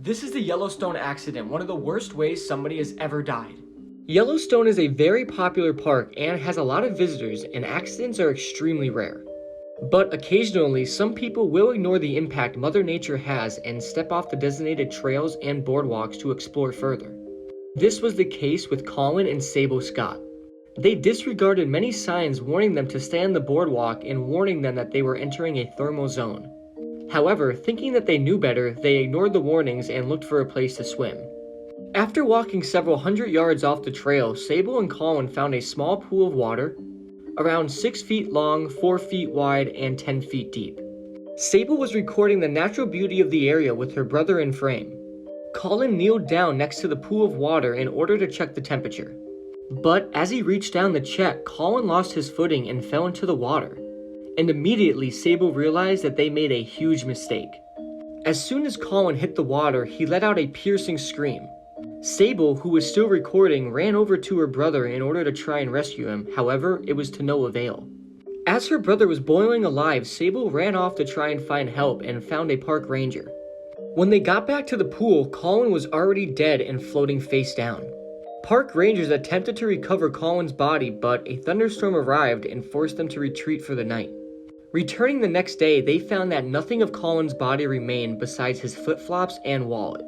This is the Yellowstone accident, one of the worst ways somebody has ever died. Yellowstone is a very popular park and has a lot of visitors, and accidents are extremely rare. But occasionally, some people will ignore the impact Mother Nature has and step off the designated trails and boardwalks to explore further. This was the case with Colin and Colin Scott. They disregarded many signs warning them to stay on the boardwalk and warning them that they were entering a thermal zone. However, thinking that they knew better, they ignored the warnings and looked for a place to swim. After walking several hundred yards off the trail, Sable and Colin found a small pool of water, around 6 feet long, 4 feet wide, and 10 feet deep. Sable was recording the natural beauty of the area with her brother in frame. Colin kneeled down next to the pool of water in order to check the temperature. But as he reached down to check, Colin lost his footing and fell into the water. And immediately Sable realized that they made a huge mistake. As soon as Colin hit the water, he let out a piercing scream. Sable, who was still recording, ran over to her brother in order to try and rescue him. However, it was to no avail. As her brother was boiling alive, Sable ran off to try and find help and found a park ranger. When they got back to the pool, Colin was already dead and floating face down. Park rangers attempted to recover Colin's body, but a thunderstorm arrived and forced them to retreat for the night. Returning the next day, they found that nothing of Colin's body remained besides his flip-flops and wallet.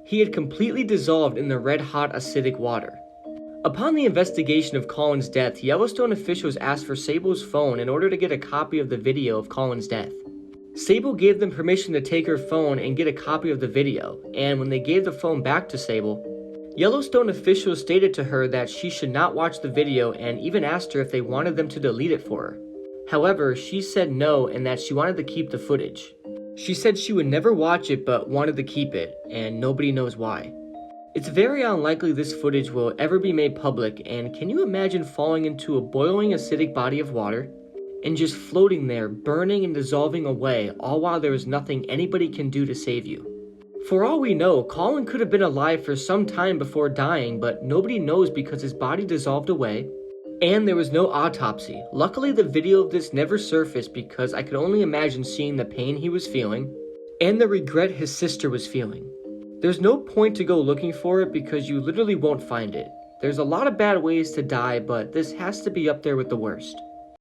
He had completely dissolved in the red-hot acidic water. Upon the investigation of Colin's death, Yellowstone officials asked for Sable's phone in order to get a copy of the video of Colin's death. Sable gave them permission to take her phone and get a copy of the video, and when they gave the phone back to Sable, Yellowstone officials stated to her that she should not watch the video and even asked her if they wanted them to delete it for her. However, she said no and that she wanted to keep the footage. She said she would never watch it but wanted to keep it, and nobody knows why. It's very unlikely this footage will ever be made public, and can you imagine falling into a boiling acidic body of water and just floating there, burning and dissolving away, all while there is nothing anybody can do to save you? For all we know, Colin could have been alive for some time before dying, but nobody knows because his body dissolved away, and there was no autopsy. Luckily, the video of this never surfaced because I could only imagine seeing the pain he was feeling and the regret his sister was feeling. There's no point to go looking for it because you literally won't find it. There's a lot of bad ways to die, but this has to be up there with the worst.